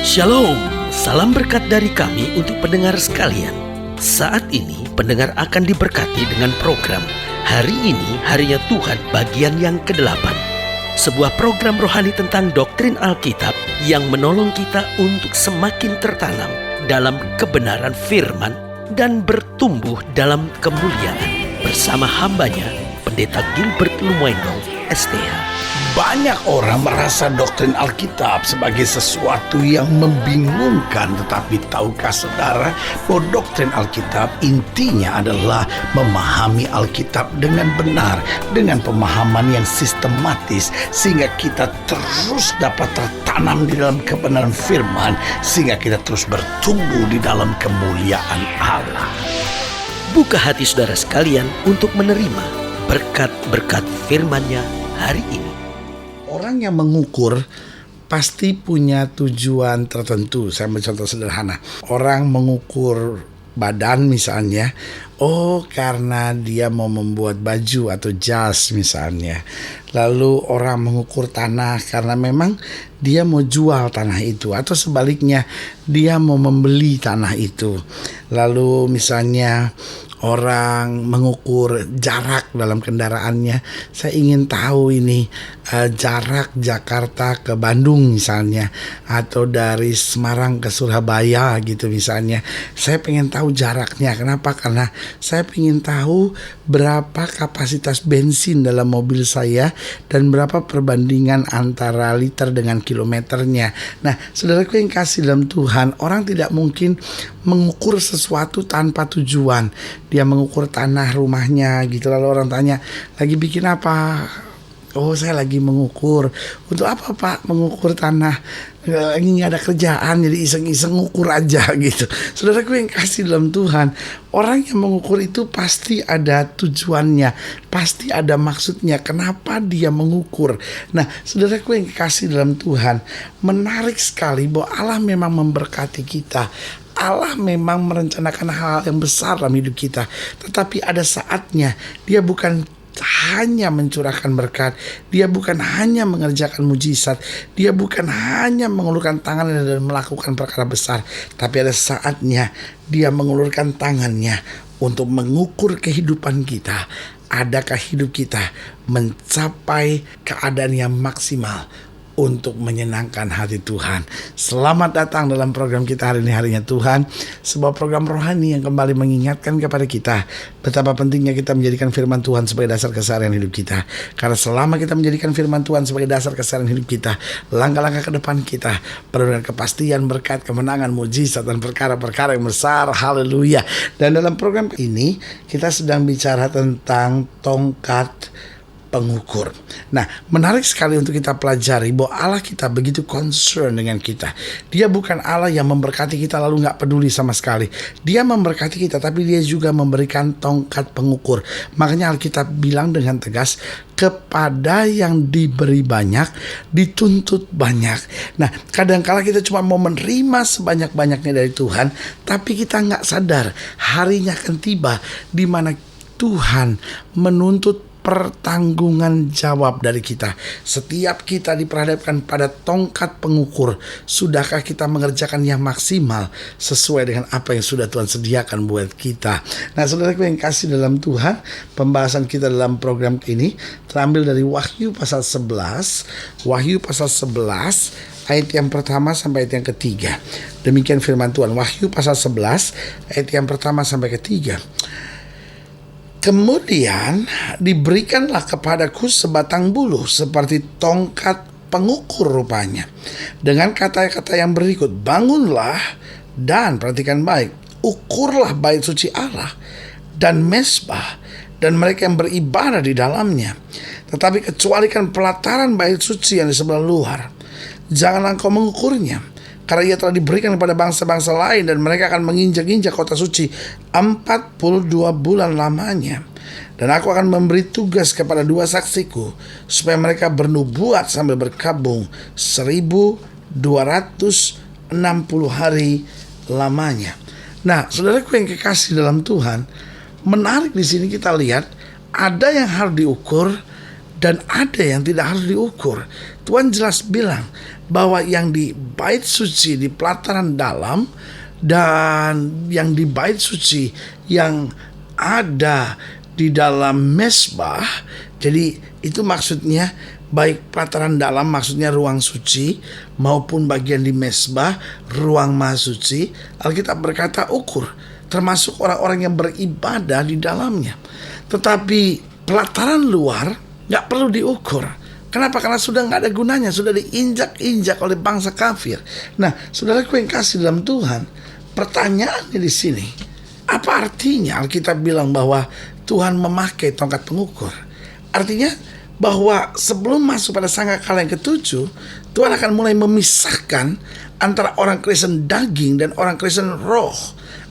Shalom, salam berkat dari kami untuk pendengar sekalian. Saat ini pendengar akan diberkati dengan program Hari Ini Harinya Tuhan bagian yang ke-8. Sebuah program rohani tentang doktrin Alkitab yang menolong kita untuk semakin tertanam dalam kebenaran firman dan bertumbuh dalam kemuliaan. Bersama hambanya, Pendeta Gilbert Lumwendo, STH. Banyak orang merasa doktrin Alkitab sebagai sesuatu yang membingungkan. Tetapi tahukah saudara bahwa doktrin Alkitab intinya adalah memahami Alkitab dengan benar, dengan pemahaman yang sistematis, sehingga kita terus dapat tertanam di dalam kebenaran firman, sehingga kita terus bertumbuh di dalam kemuliaan Allah. Buka hati saudara sekalian untuk menerima berkat-berkat firman-Nya hari ini. Orang yang mengukur pasti punya tujuan tertentu. Saya ambil contoh sederhana. Orang mengukur badan misalnya, karena dia mau membuat baju atau jas misalnya. Lalu orang mengukur tanah karena memang dia mau jual tanah itu, atau sebaliknya dia mau membeli tanah itu. Lalu misalnya orang mengukur jarak dalam kendaraannya. Saya ingin tahu ini jarak Jakarta ke Bandung misalnya, atau dari Semarang ke Surabaya gitu misalnya. Saya pengen tahu jaraknya. Kenapa? Karena saya pengen tahu berapa kapasitas bensin dalam mobil saya dan berapa perbandingan antara liter dengan kilometernya. Nah, saudaraku yang kasih dalam Tuhan, orang tidak mungkin mengukur sesuatu tanpa tujuan. Dia mengukur tanah rumahnya gitu, lalu orang tanya, lagi bikin apa? Oh, saya lagi mengukur. Untuk apa Pak mengukur tanah? Lagi gak ada kerjaan, jadi iseng-iseng ngukur aja gitu. Saudaraku yang kasih dalam Tuhan, orang yang mengukur itu pasti ada tujuannya, pasti ada maksudnya kenapa dia mengukur. Nah, saudaraku yang kasih dalam Tuhan, menarik sekali bahwa Allah memang memberkati kita. Allah memang merencanakan hal yang besar dalam hidup kita. Tetapi ada saatnya dia bukan hanya mencurahkan berkat, dia bukan hanya mengerjakan mujizat, dia bukan hanya mengulurkan tangan dan melakukan perkara besar, tapi ada saatnya dia mengulurkan tangannya untuk mengukur kehidupan kita. Adakah hidup kita mencapai keadaan yang maksimal untuk menyenangkan hati Tuhan? Selamat datang dalam program kita hari ini, Harinya Tuhan, sebuah program rohani yang kembali mengingatkan kepada kita betapa pentingnya kita menjadikan firman Tuhan sebagai dasar keseharian hidup kita. Karena selama kita menjadikan firman Tuhan sebagai dasar keseharian hidup kita, langkah-langkah ke depan kita penuh dengan kepastian, berkat, kemenangan, mujizat, dan perkara-perkara yang besar. Haleluya. Dan dalam program ini kita sedang bicara tentang tongkat pengukur. Nah, menarik sekali untuk kita pelajari bahwa Allah kita begitu concern dengan kita. Dia bukan Allah yang memberkati kita lalu gak peduli sama sekali. Dia memberkati kita, tapi dia juga memberikan tongkat pengukur. Makanya Alkitab bilang dengan tegas, kepada yang diberi banyak, dituntut banyak. Nah, kadangkala kita cuma mau menerima sebanyak-banyaknya dari Tuhan, tapi kita gak sadar harinya akan tiba di mana Tuhan menuntut pertanggungan jawab dari kita. Setiap kita diperhadapkan pada tongkat pengukur. Sudahkah kita mengerjakan yang maksimal sesuai dengan apa yang sudah Tuhan sediakan buat kita? Nah, saudaraku yang kasih dalam Tuhan, pembahasan kita dalam program ini terambil dari Wahyu pasal 11. Wahyu pasal 11 ayat yang pertama sampai ayat yang ketiga. Demikian firman Tuhan. Wahyu pasal 11 ayat yang pertama sampai ketiga. Kemudian diberikanlah kepadaku sebatang bulu seperti tongkat pengukur rupanya, dengan kata-kata yang berikut, bangunlah dan perhatikan baik, ukurlah bait suci Allah dan mezbah dan mereka yang beribadah di dalamnya. Tetapi kecualikan pelataran bait suci yang di sebelah luar, janganlah engkau mengukurnya, karena ia telah diberikan kepada bangsa-bangsa lain dan mereka akan menginjak-injak kota suci 42 bulan lamanya. Dan aku akan memberi tugas kepada 2 saksiku supaya mereka bernubuat sambil berkabung 1260 hari lamanya. Nah, saudaraku yang kekasih dalam Tuhan, menarik di sini kita lihat ada yang harus diukur dan ada yang tidak harus diukur. Tuhan jelas bilang bahwa yang di bait suci di pelataran dalam dan yang di bait suci yang ada di dalam mezbah. Jadi itu maksudnya baik pelataran dalam maksudnya ruang suci maupun bagian di mezbah ruang maha suci. Alkitab berkata ukur, termasuk orang-orang yang beribadah di dalamnya. Tetapi pelataran luar gak perlu diukur. Kenapa? Karena sudah gak ada gunanya, sudah diinjak-injak oleh bangsa kafir. Nah, saudaraku yang kasih dalam Tuhan, pertanyaannya di sini, apa artinya Alkitab bilang bahwa Tuhan memakai tongkat pengukur? Artinya bahwa sebelum masuk pada sangkakala yang ketujuh, Tuhan akan mulai memisahkan antara orang Kristen daging dan orang Kristen roh.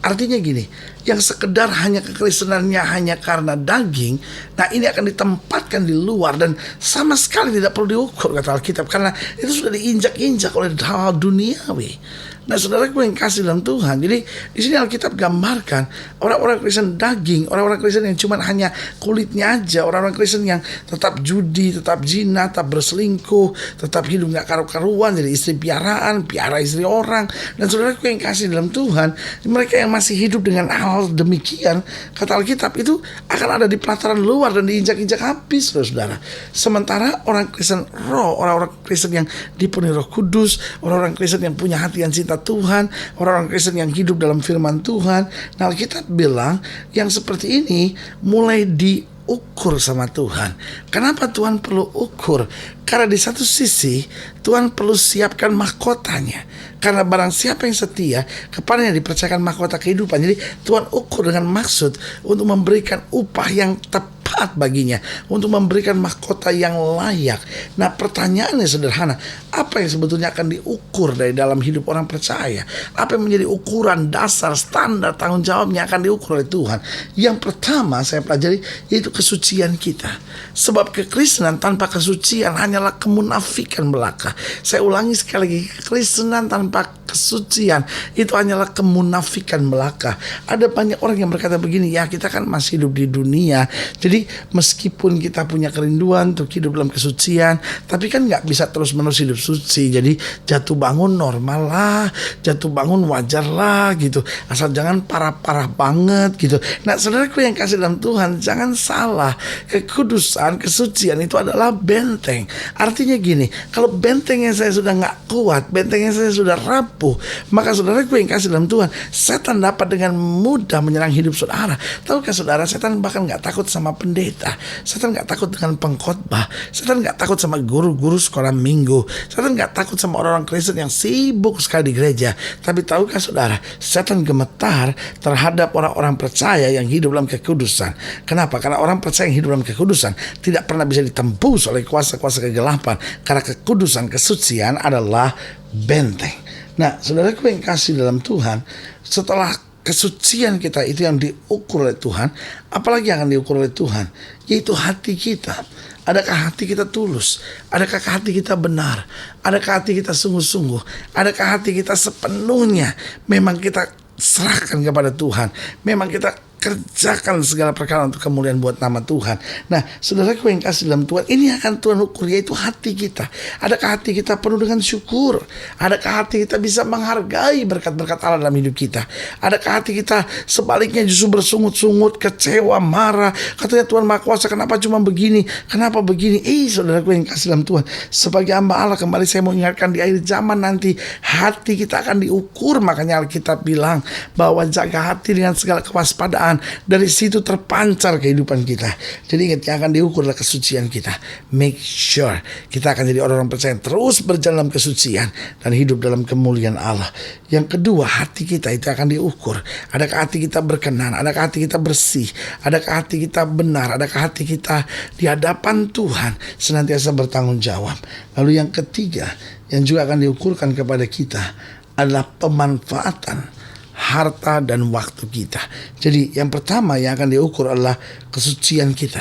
Artinya gini, yang sekedar hanya kekristenannya hanya karena daging, nah ini akan ditempatkan di luar dan sama sekali tidak perlu diukur kata Alkitab, karena itu sudah diinjak-injak oleh hal duniawi. Nah, saudaraku yang kasih dalam Tuhan, jadi di sini Alkitab gambarkan orang-orang Kristen daging, orang-orang Kristen yang cuma hanya kulitnya aja, orang-orang Kristen yang tetap judi, tetap zina, tetap berselingkuh, tetap hidup gak karu-karuan, jadi istri piaraan, piara istri orang. Dan saudaraku yang kasih dalam Tuhan, mereka yang masih hidup dengan hal demikian, kata Alkitab itu akan ada di pelataran luar dan diinjak-injak habis, saudara. Sementara orang Kristen roh, orang-orang Kristen yang dipenuhi Roh Kudus, orang-orang Kristen yang punya hati yang cinta Tuhan, orang-orang Kristen yang hidup dalam firman Tuhan. Nah, Alkitab bilang yang seperti ini mulai diukur sama Tuhan. Kenapa Tuhan perlu ukur? Karena di satu sisi Tuhan perlu siapkan mahkotanya. Karena barang siapa yang setia, kepadanya dipercayakan mahkota kehidupan. Jadi Tuhan ukur dengan maksud untuk memberikan upah yang tepat baginya, untuk memberikan mahkota yang layak. Nah, pertanyaannya sederhana, apa yang sebetulnya akan diukur dari dalam hidup orang percaya? Apa yang menjadi ukuran dasar standar tanggung jawabnya akan diukur oleh Tuhan? Yang pertama saya pelajari yaitu kesucian kita. Sebab kekristenan tanpa kesucian hanyalah kemunafikan belaka. Saya ulangi sekali lagi, kekristenan tanpa kesucian itu hanyalah kemunafikan belaka. Ada banyak orang yang berkata begini, ya kita kan masih hidup di dunia, jadi meskipun kita punya kerinduan untuk hidup dalam kesucian, tapi kan gak bisa terus menerus hidup suci. Jadi jatuh bangun normal lah, jatuh bangun wajar lah gitu, asal jangan parah-parah banget gitu. Nah, saudaraku yang kasih dalam Tuhan, jangan salah, kekudusan, kesucian itu adalah benteng. Artinya gini, kalau bentengnya saya sudah gak kuat, bentengnya saya sudah rapuh, maka saudaraku yang kasih dalam Tuhan, setan dapat dengan mudah menyerang hidup saudara. Tahukah saudara, setan bahkan gak takut sama pendeta, setan gak takut dengan pengkhotbah, setan gak takut sama guru-guru sekolah minggu, setan gak takut sama orang-orang Kristen yang sibuk sekali di gereja. Tapi tahukah saudara, setan gemetar terhadap orang-orang percaya yang hidup dalam kekudusan. Kenapa? Karena orang percaya yang hidup dalam kekudusan tidak pernah bisa ditembus oleh kuasa-kuasa kegelapan, karena kekudusan, kesucian adalah benteng. Nah, saudaraku yang kasih dalam Tuhan, setelah kesucian kita itu yang diukur oleh Tuhan, apalagi yang akan diukur oleh Tuhan? Yaitu hati kita. Adakah hati kita tulus? Adakah hati kita benar? Adakah hati kita sungguh-sungguh? Adakah hati kita sepenuhnya memang kita serahkan kepada Tuhan? Memang kita kerjakan segala perkara untuk kemuliaan buat nama Tuhan. Nah, saudaraku yang kasih dalam Tuhan, ini akan Tuhan ukur, yaitu hati kita. Adakah hati kita penuh dengan syukur? Adakah hati kita bisa menghargai berkat-berkat Allah dalam hidup kita? Adakah hati kita sebaliknya justru bersungut-sungut, kecewa, marah? Katanya Tuhan Maha Kuasa, kenapa cuma begini? Kenapa begini? Saudaraku yang kasih dalam Tuhan, sebagai hamba Allah, kembali saya mau ingatkan, di akhir zaman nanti hati kita akan diukur. Makanya Alkitab bilang bahwa jaga hati dengan segala kewaspadaan, dari situ terpancar kehidupan kita. Jadi ingat, yang akan diukur adalah kesucian kita. Make sure kita akan jadi orang-orang percaya yang terus berjalan dalam kesucian dan hidup dalam kemuliaan Allah. Yang kedua, hati kita itu akan diukur. Adakah hati kita berkenan? Adakah hati kita bersih? Adakah hati kita benar? Adakah hati kita di hadapan Tuhan senantiasa bertanggung jawab? Lalu yang ketiga, yang juga akan diukurkan kepada kita adalah pemanfaatan harta dan waktu kita. Jadi yang pertama yang akan diukur adalah kesucian kita,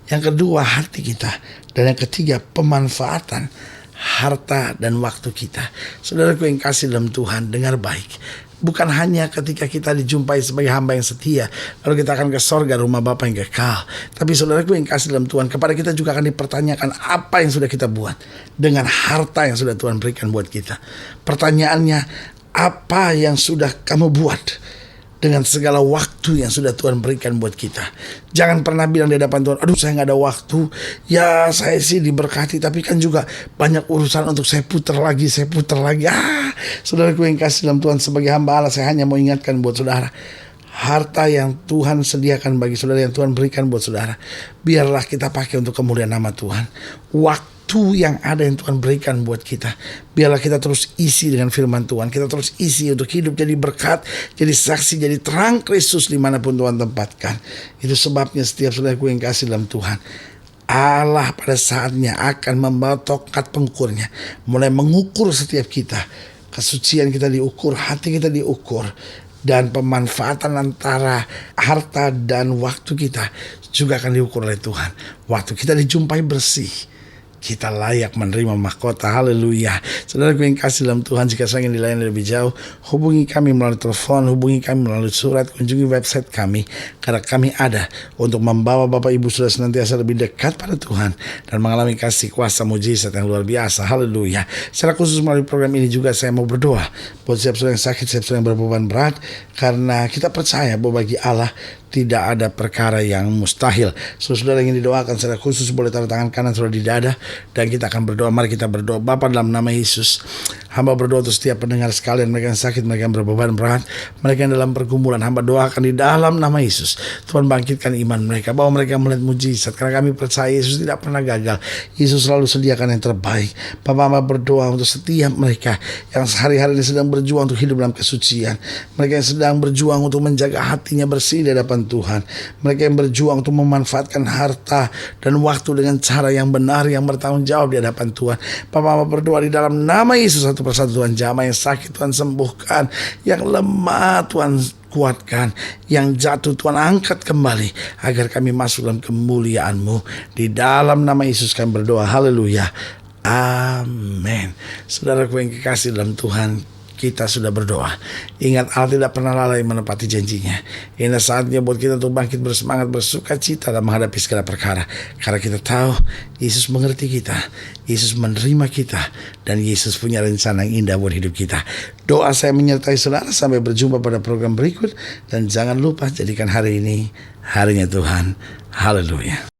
yang kedua hati kita, dan yang ketiga pemanfaatan harta dan waktu kita. Saudaraku yang kasih dalam Tuhan, dengar baik. bukan hanya ketika kita dijumpai sebagai hamba yang setia, lalu kita akan ke sorga, rumah Bapa yang kekal. Tapi saudaraku yang kasih dalam Tuhan, kepada kita juga akan dipertanyakan apa yang sudah kita buat dengan harta yang sudah Tuhan berikan buat kita. Pertanyaannya, apa yang sudah kamu buat dengan segala waktu yang sudah Tuhan berikan buat kita? Jangan pernah bilang di hadapan Tuhan, aduh saya gak ada waktu. Ya saya sih diberkati, tapi kan juga banyak urusan untuk saya putar lagi. Saudaraku yang kasih dalam Tuhan, sebagai hamba Allah, saya hanya mau ingatkan buat saudara, harta yang Tuhan sediakan bagi saudara, yang Tuhan berikan buat saudara, biarlah kita pakai untuk kemuliaan nama Tuhan. Waktu yang ada yang Tuhan berikan buat kita, biarlah kita terus isi dengan firman Tuhan. Kita terus isi untuk hidup jadi berkat, jadi saksi, jadi terang Kristus dimanapun Tuhan tempatkan. Itu sebabnya setiap saudaraku yang kasih dalam Tuhan, Allah pada saatnya akan membawa tongkat pengukurnya, mulai mengukur setiap kita. Kesucian kita diukur, hati kita diukur, dan pemanfaatan antara harta dan waktu kita juga akan diukur oleh Tuhan. Waktu kita dijumpai bersih, kita layak menerima mahkota. Haleluya. Saudaraku yang kasih dalam Tuhan, jika saya ingin dilayani lebih jauh, hubungi kami melalui telepon, hubungi kami melalui surat, kunjungi website kami, karena kami ada untuk membawa Bapak Ibu Saudara senantiasa lebih dekat pada Tuhan dan mengalami kasih kuasa mujizat yang luar biasa. Haleluya. Secara khusus melalui program ini juga saya mau berdoa buat setiap saudara yang sakit, setiap saudara yang berbeban berat, karena kita percaya bahwa bagi Allah tidak ada perkara yang mustahil. Saudara yang ingin didoakan secara khusus boleh taruh tangan kanan saudara di dada, dan kita akan berdoa. Mari kita berdoa. Bapa, dalam nama Yesus, hamba berdoa untuk setiap pendengar sekalian, mereka yang sakit, mereka yang berbeban berat, mereka yang dalam pergumulan. Hamba doakan di dalam nama Yesus, Tuhan bangkitkan iman mereka, bahwa mereka melihat mujizat, karena kami percaya Yesus tidak pernah gagal. Yesus selalu sediakan yang terbaik. Bapa, hamba berdoa untuk setiap mereka yang sehari-hari ini sedang berjuang untuk hidup dalam kesucian, mereka yang sedang berjuang untuk menjaga hatinya bersih di hadapan Tuhan, mereka yang berjuang untuk memanfaatkan harta dan waktu dengan cara yang benar, yang bertanggung jawab di hadapan Tuhan. Papa berdoa di dalam nama Yesus, satu persatu Tuhan jamah, yang sakit Tuhan sembuhkan, yang lemah Tuhan kuatkan, yang jatuh Tuhan angkat kembali, agar kami masuk dalam kemuliaan-Mu. Di dalam nama Yesus kami berdoa. Haleluya. Amin. Saudaraku yang kekasih dalam Tuhan, kita sudah berdoa. Ingat, Allah tidak pernah lalai menepati janjinya. Ini saatnya buat kita untuk bangkit bersemangat, bersuka cita dalam menghadapi segala perkara. Karena kita tahu Yesus mengerti kita, Yesus menerima kita, dan Yesus punya rencana yang indah buat hidup kita. Doa saya menyertai saudara. Sampai berjumpa pada program berikut. Dan jangan lupa jadikan hari ini harinya Tuhan. Haleluya.